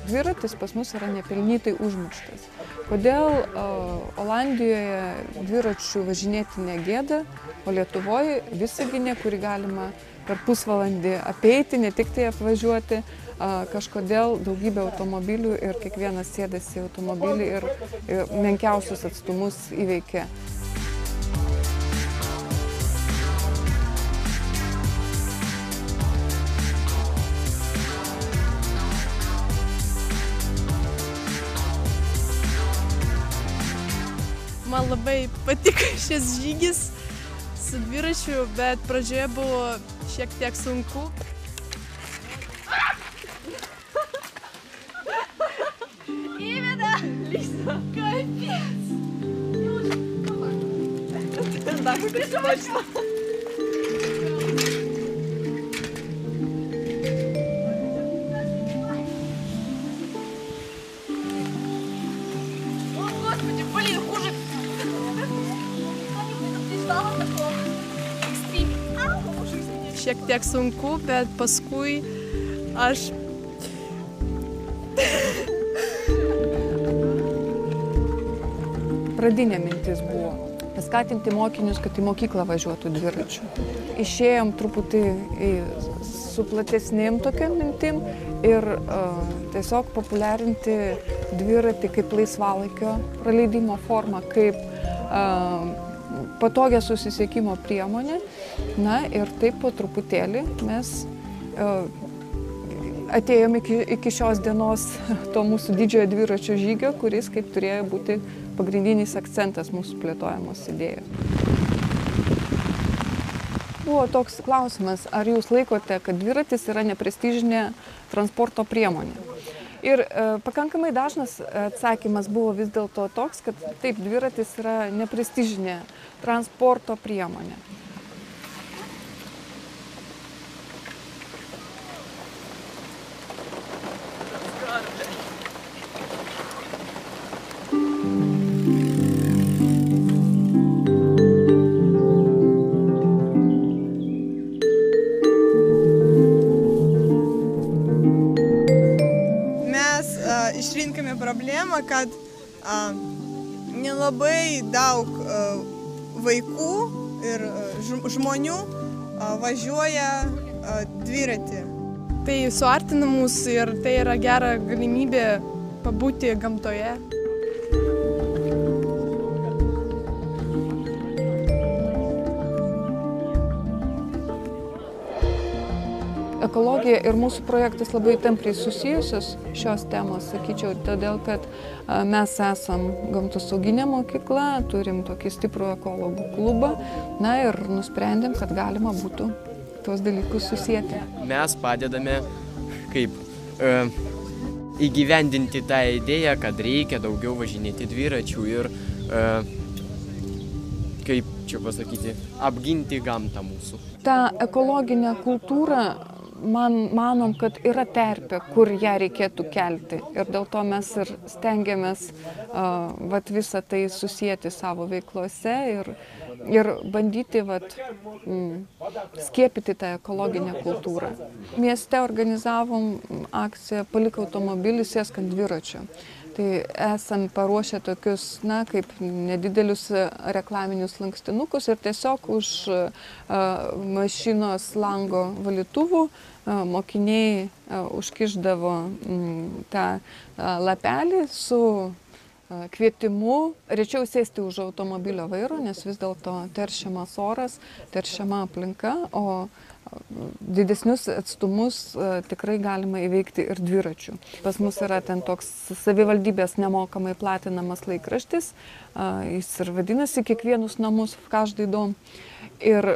dviratis pas mus yra nepelnytai užmirštas. Kodėl Olandijoje dviračių važinėti negėda, o Lietuvoje Visagine, kuri galima per pusvalandį apeiti, ne tik tai apvažiuoti, kažkodėl daugybė automobilių ir kiekvienas sėdasi į automobilį ir menkiausius atstumus įveikia. Man labai patiko šis žygis su dviračiu, bet pradžioje buvo šiek tiek sunku. Įveda! Lysa! Kapės! Dar prisimočino. О, Господи, блин, хуже! Šiek tiek sunku, bet paskui aš Pradinė mintis buvo paskatinti mokinius, kad į mokyklą važiuotų dviračiu. Išėjom truputį su platesnėm tokiam mintim ir tiesiog populiarinti dviratį kaip laisvalaikio praleidimo formą, kaip patogią susisiekimo priemonę. Na ir taip po truputėlį mes atėjom iki šios dienos to mūsų didžiojo dviračio žygio, kuris kaip turėjo būti pagrindinis akcentas mūsų plėtojamos idėjos. Buvo toks klausimas, ar jūs laikote, kad dviratis yra neprestižinė transporto priemonė? Ir pakankamai dažnas atsakymas buvo vis dėlto toks, kad taip, dviratis yra neprestižinė transporto priemonė. Išrinkome problemą, kad nelabai daug vaikų ir žmonių važiuoja dviratį. Tai suartina mus ir tai yra gera galimybė pabūti gamtoje. Ekologija ir mūsų projektas labai tampriai susijusios šios temos, sakyčiau, todėl, kad mes esam gamtosauginė mokykla, turim tokį stiprų ekologų klubą, na ir nusprendėm, kad galima būtų tuos dalykus susijęti. Mes padedame įgyvendinti tą idėją, kad reikia daugiau važinėti dviračių ir, kaip čia pasakyti, apginti gamtą mūsų. Ta ekologinė kultūra, manom, kad yra terpė, kur ją reikėtų kelti. Ir dėl to mes ir stengiamės visą tai susijęti savo veiklose ir bandyti skiepyti tą ekologinę kultūrą. Mieste organizavom akciją Palik automobilį, sėsk ant dviračio. Tai esam paruošę tokius, kaip nedidelius reklaminius lankstinukus ir tiesiog už mašinos lango valytuvų mokiniai užkišdavo tą lapelį su kvietimu rečiau sėsti už automobilio vairo, nes vis dėlto teršiamas oras, teršiama aplinka, o didesnius atstumus tikrai galima įveikti ir dviračių. Pas mus yra ten toks savivaldybės nemokamai platinamas laikraštis, jis ir vadinasi Kiekvienus namus, v každai dom. Ir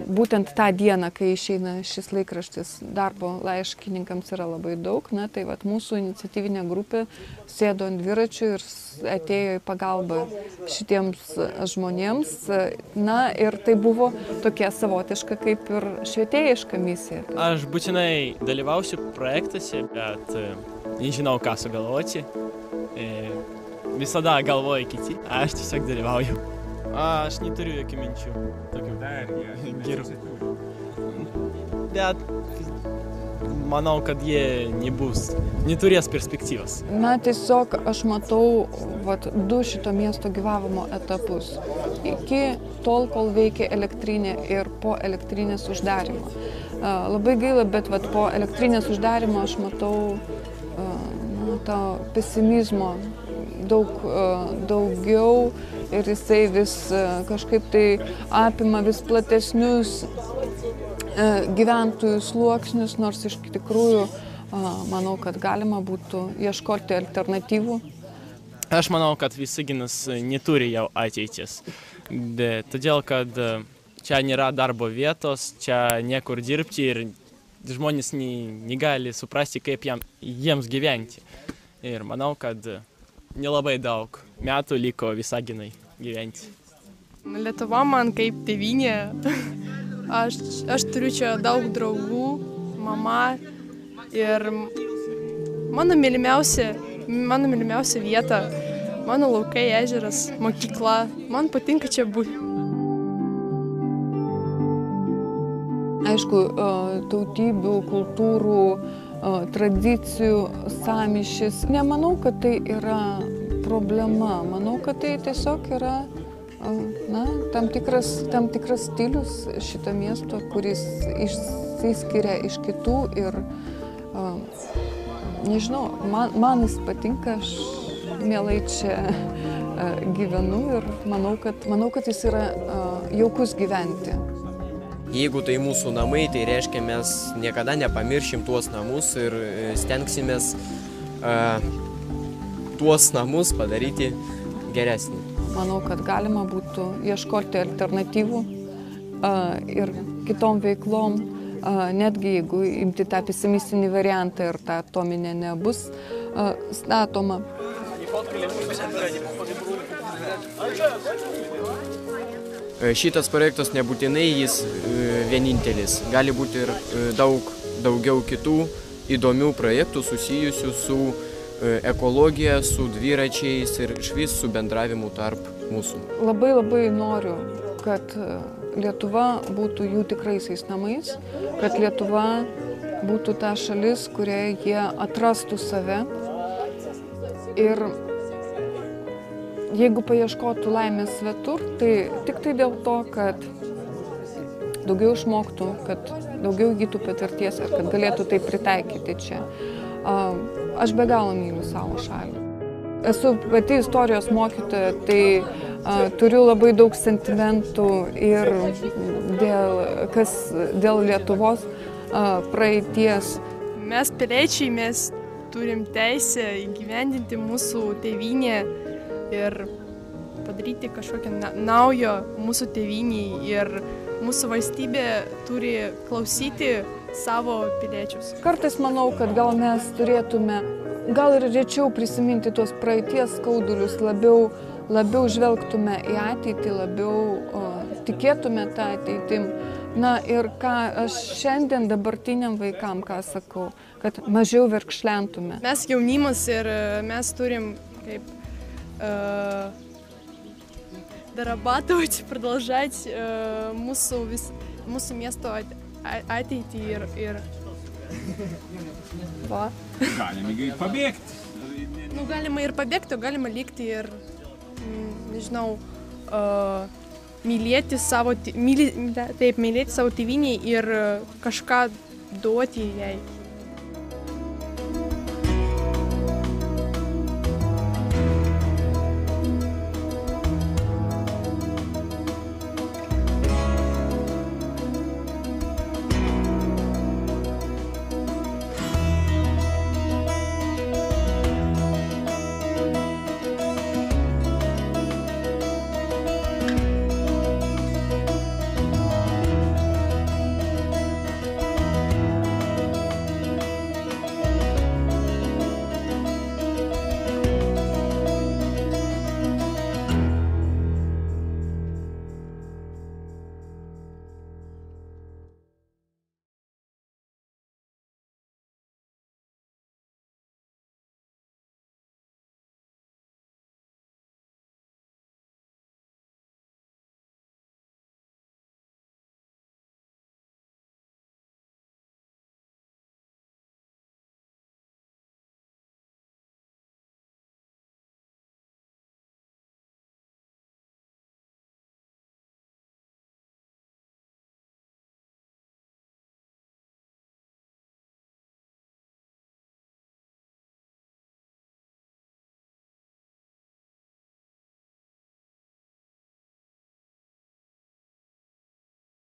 būtent tą dieną, kai išeina šis laikraštis, darbo laiškininkams yra labai daug, tai mūsų iniciatyvinė grupė sėdo ant dviračių ir atėjo į pagalbą šitiems žmonėms. Ir tai buvo tokia savotiška kaip ir švietėjiška misija. Aš būtinai dalyvausiu projektuose, bet nežinau, ką sugalvoti. Visada galvoju kiti, aš tiesiog dalyvauju. Aš neturiu jokių minčių. Tokių gerų. Bet manau, kad jie neturės perspektyvos. Na, tiesiog aš matau du šito miesto gyvavimo etapus. Iki tol, kol veikia elektrinė ir po elektrinės uždarimo. Labai gaila, bet po elektrinės uždarimo aš matau to pesimizmo daugiau ir jisai vis kažkaip tai apima vis platesnius gyventojų sluoksnius, nors iš tikrųjų manau, kad galima būtų ieškoti alternatyvų. Aš manau, kad Visaginas neturi jau ateities, todėl kad čia nėra darbo vietos, čia niekur dirbti ir žmonės negali suprasti, kaip jiems gyventi. Ir manau, kad nelabai daug metų liko Visaginai gyventi. Lietuva man kaip tėvynė. Aš turiu čia daug draugų, mama ir mano mylimiausia vieta, mano laukai, ežeras, mokykla. Man patinka čia būti. Aišku, tautybių, kultūrų, tradicijų sąmyšis. Nemanau, kad tai yra problema. Manau, kad tai tiesiog yra tam tikras stilius šito miesto, kuris išsiskiria iš kitų ir, nežinau, man jis patinka, aš mielai čia gyvenu ir manau, kad jis yra jaukus gyventi. Jeigu tai mūsų namai, tai reiškia, mes niekada nepamiršim tuos namus ir stengsimės tuos namus padaryti geresnį. Manau, kad galima būtų ieškoti alternatyvų ir kitom veiklom, netgi jeigu imti tą pesimistinį variantą ir ta atominė nebus statoma. Šitas projektas nebūtinai jis vienintelis. Gali būti ir daugiau kitų įdomių projektų susijusių su ekologija, su dviračiais ir išvis su bendravimu tarp mūsų. Labai noriu, kad Lietuva būtų jų tikraisiais namais, kad Lietuva būtų ta šalis, kurioje jie atrastų save ir jeigu paieškotų laimės svetur, tai tik tai dėl to, kad daugiau išmoktų, kad daugiau įgytų patirties ir kad galėtų tai pritaikyti čia. Aš be galo myliu savo šalį. Esu pati istorijos mokytoja, tai turiu labai daug sentimentų ir dėl Lietuvos praeities. Mes piliečiai, mes turim teisę įgyvendinti mūsų tėvynę ir padaryti kažkokią naujo mūsų tėvynį ir mūsų valstybė turi klausyti savo piliečius. Kartais manau, kad gal mes turėtume gal ir rečiau prisiminti tuos praeities skaudulius, labiau žvelgtume į ateitį, labiau tikėtume tą ateitim. Na ir ką aš šiandien dabartiniam vaikam, ką sakau, kad mažiau verkšlentume. Mes jaunimas ir mes turim kaip дорабатывать, продолжать mūsų miesto ateitį ir va. Galima ir pabėgti. Galima ir pabėgti, o galima likti ir, nežinau, mylėti savo tėvynį ir kažką duoti jai.